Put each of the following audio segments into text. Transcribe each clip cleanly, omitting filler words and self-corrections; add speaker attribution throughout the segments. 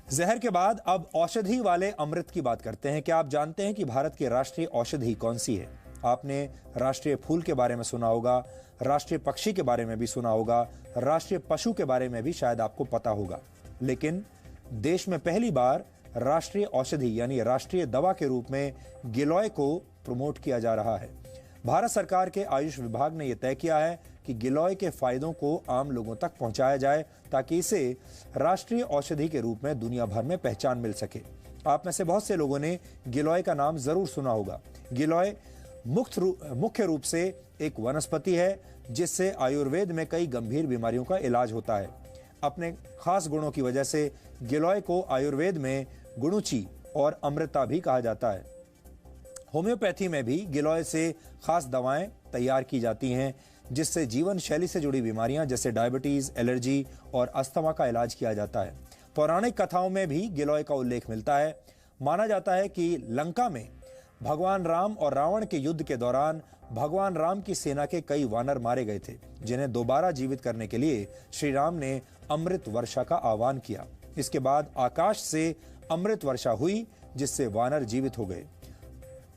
Speaker 1: जहर के बाद अब औषधि वाले अमृत की बात करते हैं। क्या आप जानते हैं कि भारत की राष्ट्रीय औषधि कौन सी है? आपने राष्ट्रीय फूल के बारे में सुना होगा, राष्ट्रीय पक्षी के बारे में भी सुना होगा, राष्ट्रीय पशु के बारे में भी शायद आपको पता होगा, लेकिन देश में पहली बार राष्ट्रीय औषधि यानी राष्ट्रीय दवा के रूप में गिलोय को प्रमोट किया जा रहा है। भारत सरकार के आयुष विभाग ने यह तय किया है कि गिलोय के फायदों को आम लोगों तक पहुंचाया जाए ताकि इसे राष्ट्रीय औषधि के रूप में दुनिया भर में पहचान मिल सके। आप में से बहुत से लोगों ने गिलोय का नाम जरूर सुना होगा। गिलोय मुख्य रूप से एक वनस्पति है जिससे आयुर्वेद में कई गंभीर बीमारियों का इलाज होता है। अपने खास गुणों की वजह से गिलोय को आयुर्वेद में गुणुची और अमृता भी कहा जाता है। होम्योपैथी में भी गिलोय से खास दवाएं तैयार की जाती हैं जिससे जीवन शैली से जुड़ी बीमारियां जैसे डायबिटीज, एलर्जी और अस्थमा का इलाज किया जाता है। पौराणिक कथाओं में भी गिलोय का उल्लेख मिलता है। माना जाता है कि लंका में भगवान राम और रावण के युद्ध के दौरान भगवान राम की सेना के कई वानर मारे गए थे, जिन्हें दोबारा जीवित करने के लिए श्री राम ने अमृत वर्षा का आह्वान किया। इसके बाद आकाश से अमृत वर्षा हुई जिससे वानर जीवित हो गए।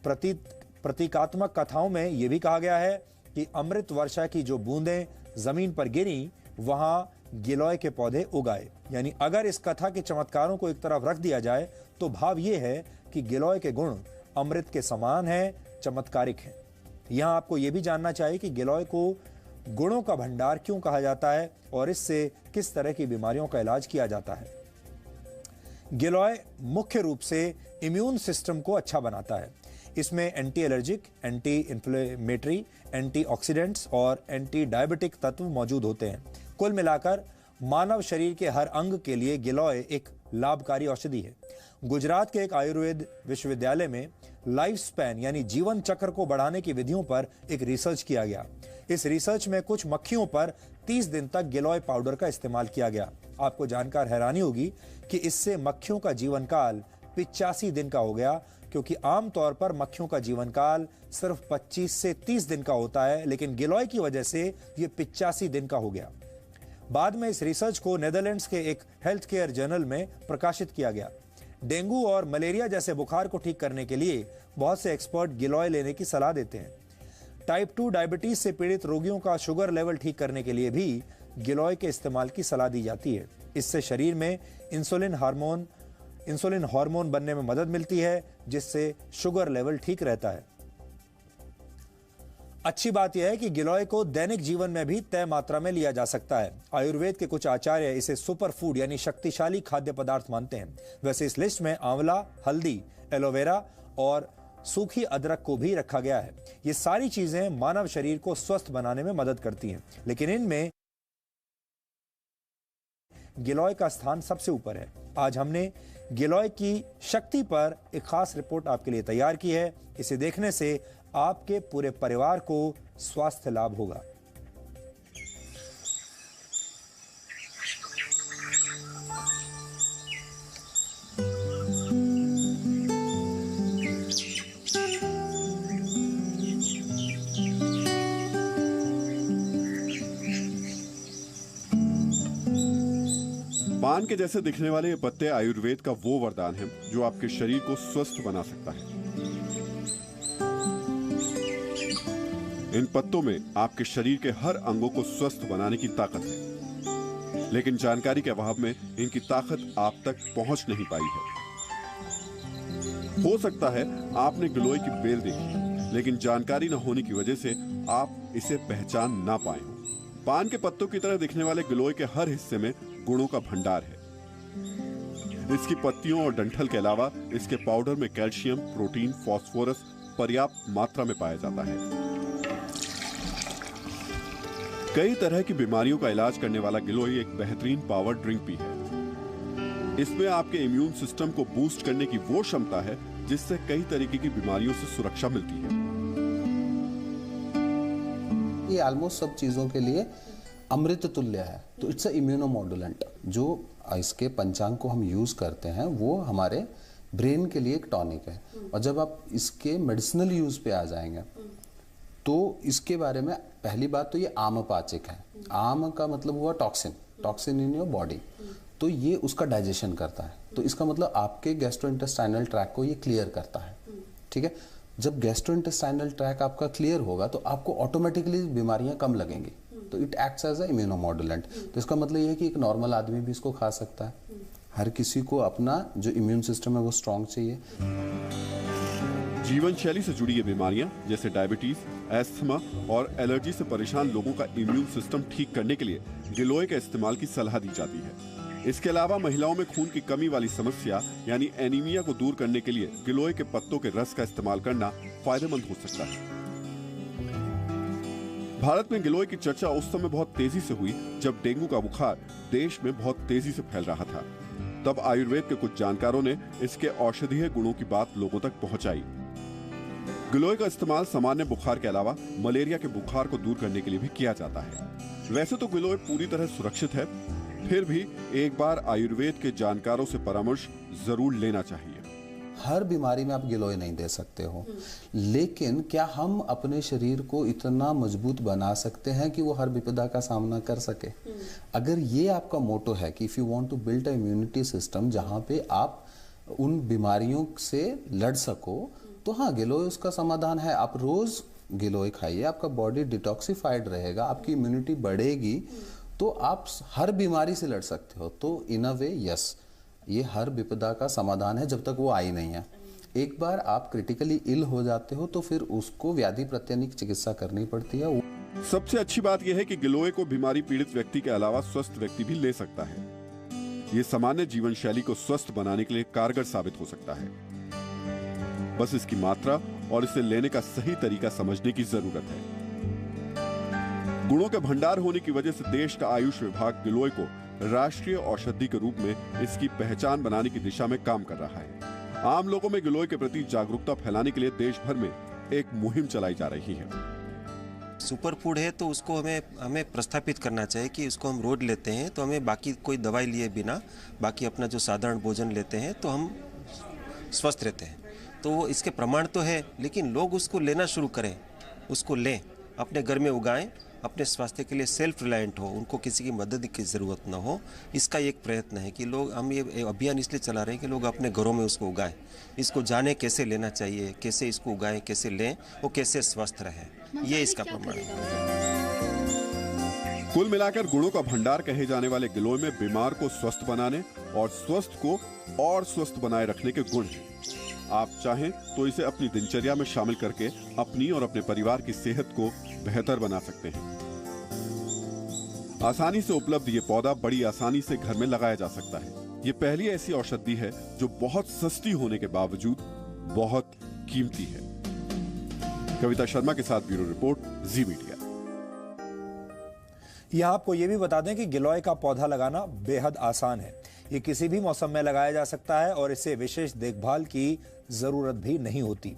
Speaker 1: प्रतीकात्मक कथाओं में यह भी कहा गया है कि अमृत वर्षा की जो बूंदें जमीन पर गिरी वहां गिलोय के पौधे उगाए। यानी अगर इस कथा के चमत्कारों को एक तरफ रख दिया जाए तो भाव यह है कि गिलोय के गुण अमृत के समान हैं, चमत्कारिक हैं। यहां आपको यह भी जानना चाहिए कि गिलोय को गुणों का भंडार क्यों कहा जाता है और इससे किस तरह की बीमारियों का इलाज किया जाता है। गिलोय मुख्य रूप से इम्यून सिस्टम को अच्छा बनाता है। इसमें anti allergic, anti inflammatory, antioxidants और एंटी डायबिटिक तत्व मौजूद होते हैं। कुल मिलाकर मानव शरीर के हर अंग के लिए गिलोय एक लाभकारी औषधि है। गुजरात के एक आयुर्वेद विश्वविद्यालय में लाइफ स्पैन यानी जीवन चक्र को बढ़ाने की विधियों पर एक रिसर्च किया गया। इस रिसर्च में कुछ मक्खियों पर 30 दिन तक गिलोय पाउडर का इस्तेमाल किया गया। आपको जानकर हैरानी होगी कि इससे मक्खियों का जीवन काल 85 दिन का हो गया, क्योंकि आमतौर पर मक्खियों का जीवन काल सिर्फ 25 से 30 दिन का होता है, लेकिन गिलोय की वजह से यह 85 दिन का हो गया। बाद में इस रिसर्च को नेदरलैंड्स के एक हेल्थ केयर जर्नल में प्रकाशित किया गया। डेंगू और मलेरिया जैसे बुखार को ठीक करने के लिए बहुत से एक्सपर्ट गिलोय लेने की सलाह देते हैं। टाइप 2 डायबिटीज से पीड़ित रोगियों का शुगर लेवल ठीक करने के लिए भी गिलोय के इस्तेमाल की सलाह दी जाती है। इससे शरीर में इंसुलिन हार्मोन बनने में मदद मिलती है, जिससे शुगर लेवल ठीक रहता है। अच्छी बात यह है कि गिलोय को दैनिक जीवन में भी तय मात्रा में लिया जा सकता है। आयुर्वेद के कुछ आचार्य इसे सुपर फूड यानी शक्तिशाली खाद्य पदार्थ मानते हैं। वैसे इस लिस्ट में आंवला, हल्दी, एलोवेरा और सूखी अदरक को भी रखा गया है। ये सारी चीजें मानव शरीर को स्वस्थ बनाने में मदद करती हैं, लेकिन इनमें गिलोय का स्थान सबसे ऊपर है। आज हमने गिलोय की शक्ति पर एक खास रिपोर्ट आपके लिए तैयार की है। इसे देखने से आपके पूरे परिवार को स्वास्थ्य लाभ होगा।
Speaker 2: पान के जैसे दिखने वाले ये पत्ते आयुर्वेद का वो वरदान है जो आपके शरीर को स्वस्थ बना सकता है। इन पत्तों में आपके शरीर के हर अंगों को स्वस्थ बनाने की ताकत है, लेकिन जानकारी के अभाव में इनकी ताकत आप तक पहुंच नहीं पाई है। हो सकता है आपने गिलोय की बेल देखी, लेकिन जानकारी न होने की वजह से आप इसे पहचान ना पाए हो। पान के पत्तों की तरह दिखने वाले गिलोय के हर हिस्से में गुणों का भंडार है। इसकी पत्तियों और डंठल के अलावा इसके पाउडर में कैल्शियम, प्रोटीन, फास्फोरस पर्याप्त मात्रा में पाया जाता है। कई तरह की बीमारियों का इलाज करने वाला गिलोय एक बेहतरीन पावर ड्रिंक भी है। इसमें आपके इम्यून सिस्टम को बूस्ट करने की वो क्षमता है जिससे कई तरीके की बीमारियों से सुरक्षा मिलती है।
Speaker 3: ये ऑलमोस्ट सब चीजों के लिए अमृत तुल्य है। तो इट्स अ इम्यूनोमॉड्यूलेंट। जो इसके पंचांग को हम यूज करते हैं वो हमारे ब्रेन के लिए एक टॉनिक है। और जब आप इसके मेडिसिनल यूज पे आ जाएंगे तो इसके बारे में पहली बात तो ये आमपाचक है। आम का मतलब हुआ टॉक्सिन इन योर बॉडी। तो ये उसका डाइजेशन करता है। तो इसका मतलब आपके गैस्ट्रोइंटेस्टाइनल ट्रैक को ये क्लियर करता है। ठीक है, जब गैस्ट्रोइंटेस्टाइनल ट्रैक आपका क्लियर होगा तो आपको ऑटोमेटिकली बीमारियां कम लगेंगी। तो इट एक्ट्स एज अ इम्यूनोमॉड्यूलेंट। तो इसका मतलब ये है कि एक नॉर्मल आदमी भी इसको खा सकता है। हर किसी को अपना जो इम्यून सिस्टम है वो स्ट्रांग चाहिए।
Speaker 2: जीवन शैली से जुड़ी ये बीमारियां जैसे डायबिटीज, एस्थमा और एलर्जी से परेशान लोगों का इम्यून सिस्टम ठीक करने के लिए गिलोय के इस्तेमाल की सलाह दी जाती है। इसके अलावा महिलाओं में खून की कमी वाली समस्या यानी एनीमिया को दूर करने के लिए गिलोय के पत्तों के रस का इस्तेमाल करना फायदेमंद हो सकता है। भारत में गिलोय की चर्चा उस समय बहुत तेजी से हुई जब डेंगू का बुखार देश में बहुत तेजी से फैल रहा था। तब आयुर्वेद के कुछ जानकारों ने इसके औषधीय गुणों की बात लोगों तक पहुंचाई। गिलोय का इस्तेमाल सामान्य बुखार के अलावा मलेरिया के बुखार को दूर करने के लिए भी किया जाता है। वैसे तो गिलोय पूरी तरह सुरक्षित है, फिर भी एक बार आयुर्वेद के जानकारों से परामर्श जरूर लेना चाहिए।
Speaker 3: हर बीमारी में आप गिलोय नहीं दे सकते हो, लेकिन क्या हम अपने शरीर को इतना मजबूत बना सकते हैं कि वो हर विपदा का सामना कर सके? अगर ये आपका मोटो है कि if you want to build a immunity system जहां पे आप उन बीमारियों से लड़ सको, तो हाँ, गिलोय उसका समाधान है। आप रोज गिलोय खाइए, आपका बॉडी डिटॉक्सिफाइड रहेगा, आपकी इम्यूनिटी बढ़ेगी, तो आप हर बीमारी से लड़ सकते हो। तो इन अ वे यस, ये हर विपदा का समाधान है जब तक वो आई नहीं है। एक बार आप क्रिटिकली इल हो जाते हो तो फिर उसको व्याधि प्रत्यानिक चिकित्सा करनी पड़ती है।
Speaker 2: सबसे अच्छी बात यह है कि गिलोय को बीमारी पीड़ित व्यक्ति के अलावा स्वस्थ व्यक्ति भी ले सकता है। ये सामान्य जीवन शैली को स्वस्थ बनाने के लिए कारगर साबित हो सकता है। बस इसकी मात्रा और इसे लेने का सही तरीका समझने की जरूरत है। गुणों के भंडार होने की वजह से देश का आयुष विभाग गिलोय को राष्ट्रीय औषधि के रूप में इसकी पहचान बनाने की दिशा में काम कर रहा है। आम लोगों में गिलोय के प्रति जागरूकता फैलाने के लिए देश भर में एक मुहिम चलाई जा रही है।
Speaker 4: सुपर फूड है तो उसको हमें प्रस्थापित करना चाहिए कि उसको हम रोज लेते हैं तो हमें बाकी कोई दवाई लिए बिना बाकी अपना जो साधारण भोजन लेते हैं तो हम स्वस्थ रहते हैं। तो इसके प्रमाण तो है, लेकिन लोग उसको लेना शुरू करें, उसको लें, अपने घर में उगाएं, अपने स्वास्थ्य के लिए सेल्फ रिलायंट हो, उनको किसी की मदद की ज़रूरत ना हो। इसका एक प्रयत्न है कि लोग, हम ये अभियान इसलिए चला रहे हैं कि लोग अपने घरों में उसको उगाएं, इसको जाने कैसे लेना चाहिए, कैसे इसको उगाएं, कैसे लें और कैसे स्वस्थ रहें। ये इसका प्रमाण है।
Speaker 2: कुल मिलाकर गुणों का भंडार कहे जाने वाले गिलोय में बीमार को स्वस्थ बनाने और स्वस्थ को और स्वस्थ बनाए रखने के गुण हैं। आप चाहें तो इसे अपनी दिनचर्या में शामिल करके अपनी और अपने परिवार की सेहत को बेहतर बना सकते हैं। आसानी से उपलब्ध ये पौधा बड़ी आसानी से घर में लगाया जा सकता है। ये पहली ऐसी औषधि है जो बहुत सस्ती होने के बावजूद बहुत कीमती है। कविता शर्मा के साथ ब्यूरो रिपोर्ट, जी मीडिया।
Speaker 1: यहां आपको यह भी बता दें कि गिलोय का पौधा लगाना बेहद आसान है। ये किसी भी मौसम में लगाया जा सकता है और इसे विशेष देखभाल की जरूरत भी नहीं होती।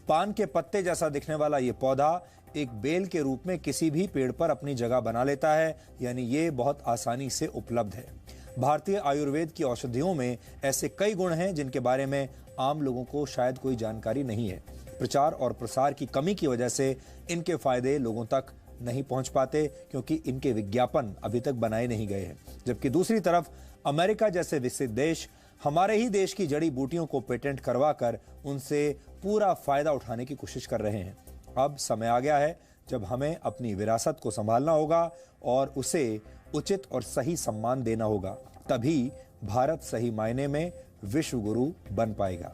Speaker 1: पान के पत्ते जैसा दिखने वाला ये पौधा एक बेल के रूप में किसी भी पेड़ पर अपनी जगह बना लेता है, यानी ये बहुत आसानी से उपलब्ध है। भारतीय आयुर्वेद की औषधियों में ऐसे कई गुण हैं जिनके बारे में आम लोगों को शायद कोई जानकारी नहीं है। प्रचार और प्रसार की कमी की वजह से इनके फायदे लोगों तक नहीं पहुंच पाते, क्योंकि इनके विज्ञापन अभी तक बनाए नहीं गए हैं। जबकि दूसरी तरफ अमेरिका जैसे विकसित देश हमारे ही देश की जड़ी बूटियों को पेटेंट करवाकर उनसे पूरा फायदा उठाने की कोशिश कर रहे हैं। अब समय आ गया है जब हमें अपनी विरासत को संभालना होगा और उसे उचित और सही सम्मान देना होगा। तभी भारत सही मायने में विश्व गुरु बन पाएगा।